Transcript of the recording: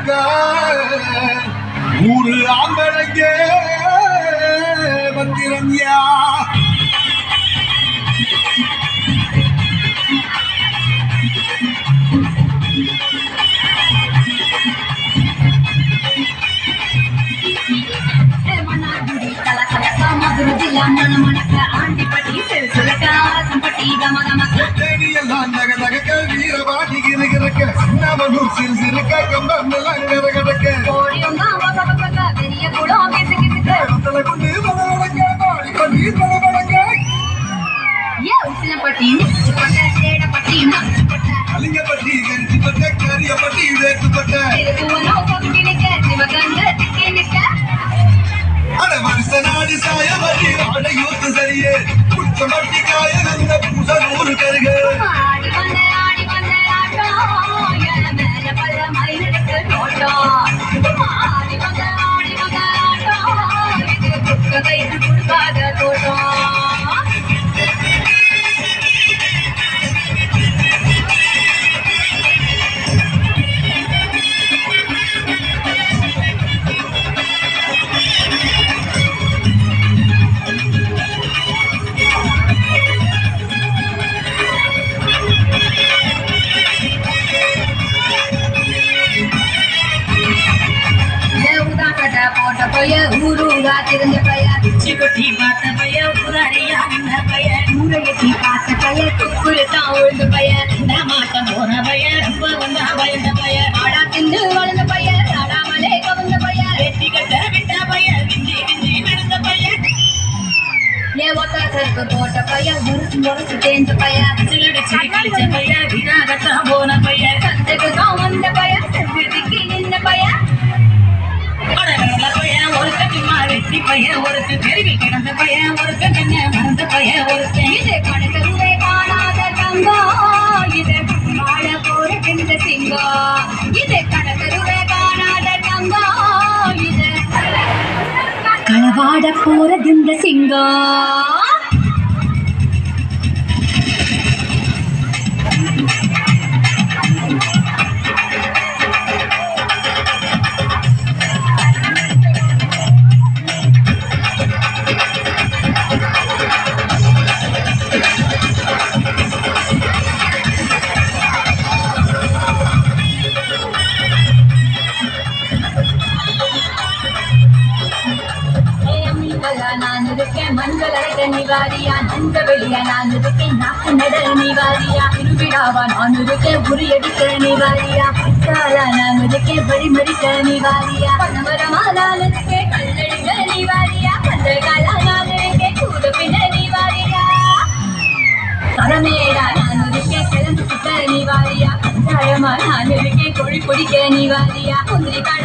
நடக்க ஊரு ஆம்பளைக்கே பத்திரம்யா வீரவாடி கிருக்க சின்னவனூர் சிறு சிறுக்க கம்பம் கிடக்க அலிங்கப்பட்டி கரிச்சிப்பட்ட கரியப்பட்டி வேட்டுப்பட்ட வருஷநாடி சாயவரி ஆடையூத்து சரியே குச்சமட்டி காயந்த பூசனூறு கருக ஊரூரா திறந்த பைய சிக்குட்டி பார்த்த பைய ஊராரியா நின்ற பைய ஊரையட்டி பார்த்த பைய குக்குரு தான் உழுந்த பைய மாட்டம் போன பைய ரொம்ப வந்தா பயந்த பைய ஆடா தின்னு வளர்ந்த பைய ஆடாமலே கவர்ந்த பைய வெட்டி கட்ட விட்ட பைய விஞ்சி விஞ்சி நடந்த பைய ஏ ஒத்த சருக்கு போட்ட பைய முறுசு தேஞ்ச பைய சிலடிச்சு கழிச்ச பைய வீராகத்தான் போன பைய சந்தைக்கு தான் வந்த பைய செவ்விதிக்கு நின்ற பைய வெட்டி பையன் ஒருத்து தெருவில் கிடந்த பையன் ஒருத்த கண்ண மறந்த பையன் ஒருத்த இது கணக்கருவே காணாத தங்கம் இது வாழ போற கிந்த சிங்கம் இது கணக்கருவே காணாத தங்கம் இது களவாட போற கிந்த சிங்கம் நான் இருக்கேன் மஞ்சள் அரைக்க நிவாரியா நந்த வெளியா நான் இருக்கேன் நாக்கு நட நிவாரியா திருவிழாவா நான் இருக்கேன் உரியடிக்க நிவாரியா பட்டாளா நான் இருக்கேன் வழிமறிக்க நிவாரியா பணமரமா நான் இருக்கேன் கல்லடிக்க நிவாரியா பந்தகாலா நான் இருக்கேன் கூட பின்ன நிவாரியா தரமேடா நான் இருக்கேன் கிளந்து சுத்த நிவாரியா பஞ்சாயமா நான் இருக்கேன் கொழி பொடிக்க நிவாரியா குந்திரிக்கா